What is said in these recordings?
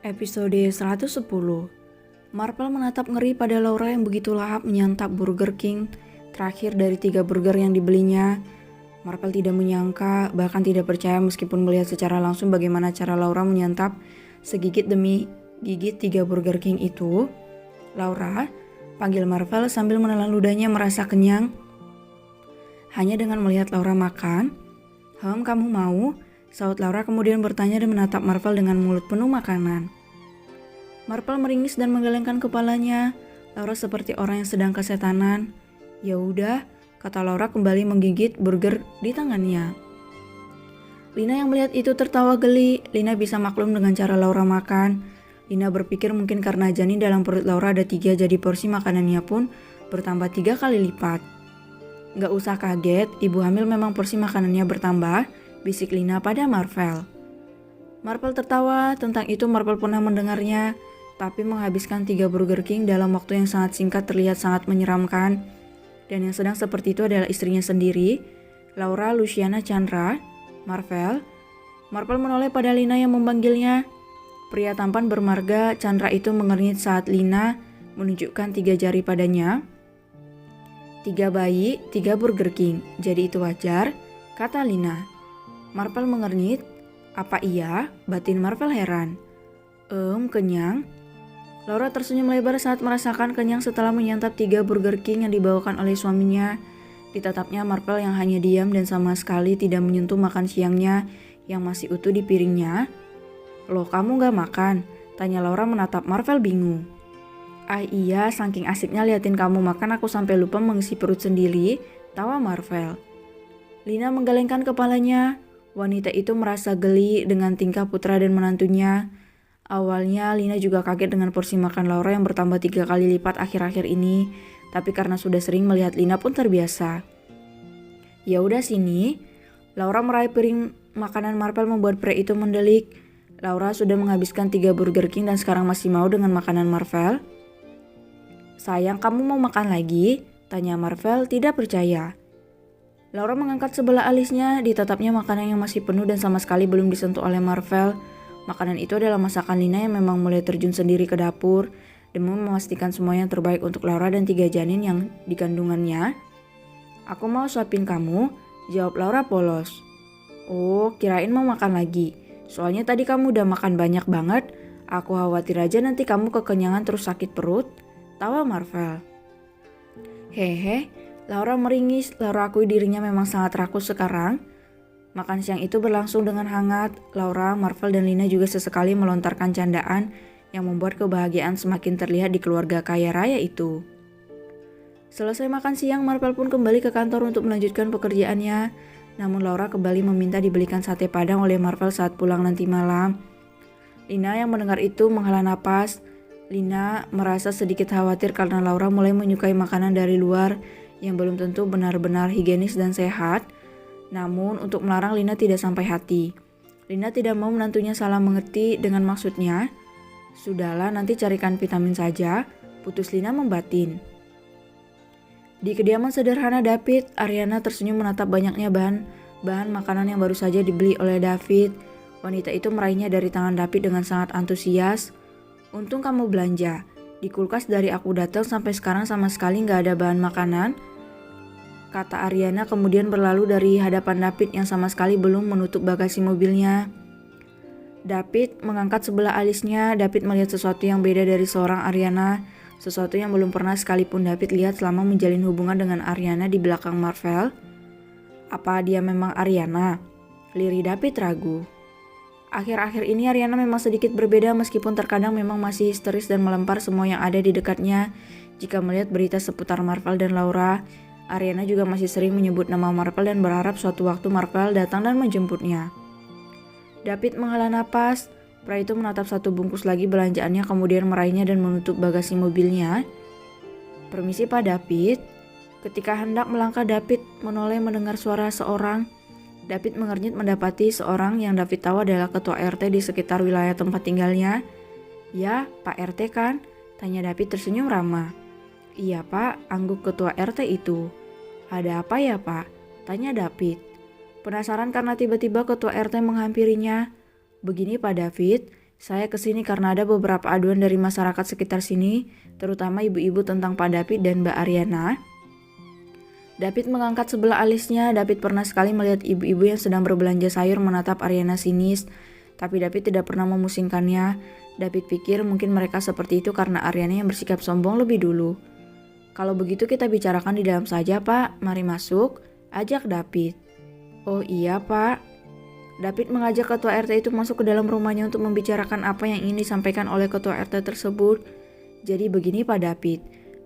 Episode 110. Marvel menatap ngeri pada Laura yang begitu lahap menyantap Burger King terakhir dari 3 burger yang dibelinya. Marvel tidak menyangka, bahkan tidak percaya meskipun melihat secara langsung bagaimana cara Laura menyantap segigit demi gigit 3 Burger King itu. "Laura," panggil Marvel sambil menelan ludahnya merasa kenyang. Hanya dengan melihat Laura makan, kamu mau?" Saut Laura kemudian bertanya dan menatap Marvel dengan mulut penuh makanan. Marvel meringis dan menggelengkan kepalanya. Laura seperti orang yang sedang kesetanan. "Ya udah," kata Laura kembali menggigit burger di tangannya. Lina yang melihat itu tertawa geli. Lina bisa maklum dengan cara Laura makan. Lina berpikir mungkin karena janin dalam perut Laura ada 3, jadi porsi makanannya pun bertambah 3 kali lipat. "Gak usah kaget, ibu hamil memang porsi makanannya bertambah," bisik Lina pada Marvel. Marvel tertawa, tentang itu Marvel pernah mendengarnya, tapi menghabiskan 3 Burger King dalam waktu yang sangat singkat terlihat sangat menyeramkan. Dan yang sedang seperti itu adalah istrinya sendiri, Laura Luciana Chandra. Marvel menoleh pada Lina yang memanggilnya. Pria tampan bermarga Chandra itu mengernyit saat Lina menunjukkan 3 jari padanya. "3 bayi, 3 Burger King, jadi itu wajar?" kata Lina. Marvel mengernyit. "Apa iya?" batin Marvel heran. Kenyang?" Laura tersenyum lebar saat merasakan kenyang setelah menyantap 3 Burger King yang dibawakan oleh suaminya. Ditatapnya Marvel yang hanya diam dan sama sekali tidak menyentuh makan siangnya yang masih utuh di piringnya. "Loh, kamu gak makan?" tanya Laura menatap Marvel bingung. "Ah iya, saking asiknya liatin kamu makan aku sampai lupa mengisi perut sendiri," tawa Marvel. Lina menggelengkan kepalanya. Wanita itu merasa geli dengan tingkah putra dan menantunya. Awalnya Lina juga kaget dengan porsi makan Laura yang bertambah 3 kali lipat akhir-akhir ini, tapi karena sudah sering melihat Lina pun terbiasa. "Ya udah sini." Laura meraih piring makanan Marvel membuat pria itu mendelik. Laura sudah menghabiskan 3 Burger King dan sekarang masih mau dengan makanan Marvel. "Sayang, kamu mau makan lagi?" tanya Marvel tidak percaya. Laura mengangkat sebelah alisnya, ditatapnya makanan yang masih penuh dan sama sekali belum disentuh oleh Marvel. Makanan itu adalah masakan Lina yang memang mulai terjun sendiri ke dapur demi memastikan semua yang terbaik untuk Laura dan 3 janin yang dikandungannya. "Aku mau suapin kamu," jawab Laura polos. "Oh, kirain mau makan lagi. Soalnya tadi kamu udah makan banyak banget. Aku khawatir aja nanti kamu kekenyangan terus sakit perut," tawa Marvel. "Hehe," Laura meringis. Laura akui dirinya memang sangat rakus sekarang. Makan siang itu berlangsung dengan hangat. Laura, Marvel, dan Lina juga sesekali melontarkan candaan yang membuat kebahagiaan semakin terlihat di keluarga kaya raya itu. Selesai makan siang, Marvel pun kembali ke kantor untuk melanjutkan pekerjaannya. Namun Laura kembali meminta dibelikan sate padang oleh Marvel saat pulang nanti malam. Lina yang mendengar itu menghela napas. Lina merasa sedikit khawatir karena Laura mulai menyukai makanan dari luar yang belum tentu benar-benar higienis dan sehat. Namun untuk melarang Lina tidak sampai hati. Lina tidak mau menantunya salah mengerti dengan maksudnya. "Sudahlah, nanti carikan vitamin saja," putus Lina membatin. Di kediaman sederhana David, Ariana tersenyum menatap banyaknya bahan makanan yang baru saja dibeli oleh David. Wanita itu meraihnya dari tangan David dengan sangat antusias. "Untung kamu belanja. Di kulkas dari aku datang sampai sekarang sama sekali gak ada bahan makanan," kata Ariana kemudian berlalu dari hadapan David yang sama sekali belum menutup bagasi mobilnya. David mengangkat sebelah alisnya. David melihat sesuatu yang beda dari seorang Ariana, sesuatu yang belum pernah sekalipun David lihat selama menjalin hubungan dengan Ariana di belakang Marvel. Apa dia memang Ariana? Lirik David ragu. Akhir-akhir ini Ariana memang sedikit berbeda meskipun terkadang memang masih histeris dan melempar semua yang ada di dekatnya. Jika melihat berita seputar Marvel dan Laura, Ariana juga masih sering menyebut nama Marvel dan berharap suatu waktu Marvel datang dan menjemputnya. David menghela napas. Pria itu menatap satu bungkus lagi belanjaannya kemudian meraihnya dan menutup bagasi mobilnya. "Permisi Pak David." Ketika hendak melangkah, David menoleh mendengar suara seorang. David mengernyit mendapati seorang yang David tahu adalah ketua RT di sekitar wilayah tempat tinggalnya. "Ya, Pak RT kan?" tanya David tersenyum ramah. "Iya Pak," angguk ketua RT itu. "Ada apa ya Pak?" tanya David. Penasaran karena tiba-tiba ketua RT menghampirinya. "Begini Pak David, Saya kesini karena ada beberapa aduan dari masyarakat sekitar sini, terutama ibu-ibu tentang Pak David dan Mbak Ariana. David mengangkat sebelah alisnya. David pernah sekali melihat ibu-ibu yang sedang berbelanja sayur menatap Ariana sinis, tapi David tidak pernah memusingkannya. David pikir mungkin mereka seperti itu karena Ariana yang bersikap sombong lebih dulu. Kalau begitu kita bicarakan di dalam saja, Pak. Mari masuk, ajak David. Oh iya, Pak. David mengajak ketua RT itu masuk ke dalam rumahnya untuk membicarakan apa yang ingin disampaikan oleh ketua RT tersebut. Jadi begini, Pak David.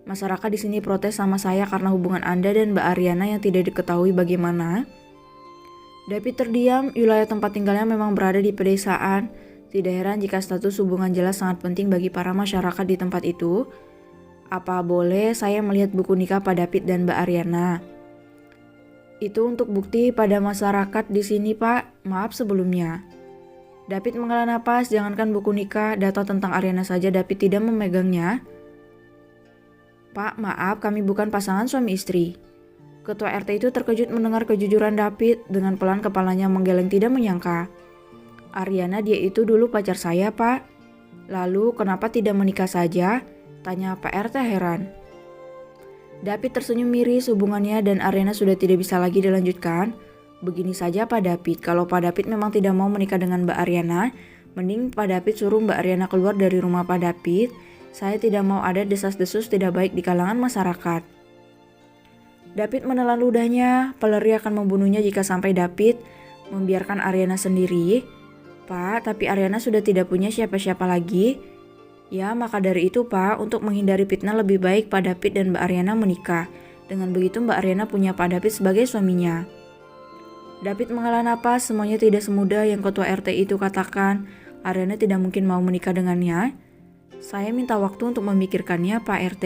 Masyarakat di sini protes sama saya karena hubungan Anda dan Mbak Ariana yang tidak diketahui bagaimana. David terdiam. Wilayah tempat tinggalnya memang berada di pedesaan. Tidak heran jika status hubungan jelas sangat penting bagi para masyarakat di tempat itu. Apa boleh saya melihat buku nikah Pak David dan Mbak Ariana? Itu untuk bukti pada masyarakat di sini, Pak. Maaf sebelumnya. David menghela napas. Jangankan buku nikah, data tentang Ariana saja David tidak memegangnya. Pak, maaf, kami bukan pasangan suami istri. Ketua RT itu terkejut mendengar kejujuran David. Dengan pelan kepalanya menggeleng tidak menyangka. Ariana, dia itu dulu pacar saya, Pak. Lalu kenapa tidak menikah saja? Tanya Pak RT heran. David tersenyum miris. Hubungannya dan Ariana sudah tidak bisa lagi dilanjutkan. Begini saja Pak David, kalau Pak David memang tidak mau menikah dengan Mbak Ariana, mending Pak David suruh Mbak Ariana keluar dari rumah Pak David. Saya tidak mau ada desas-desus tidak baik di kalangan masyarakat. David menelan ludahnya. Peleri akan membunuhnya jika sampai David membiarkan Ariana sendiri. Pak, tapi Ariana sudah tidak punya siapa-siapa lagi. Ya, maka dari itu Pak, untuk menghindari fitnah lebih baik Pak David dan Mbak Ariana menikah. Dengan begitu Mbak Ariana punya Pak David sebagai suaminya. David menghela napas. Semuanya tidak semudah yang ketua RT itu katakan. Ariana tidak mungkin mau menikah dengannya. Saya minta waktu untuk memikirkannya, Pak RT.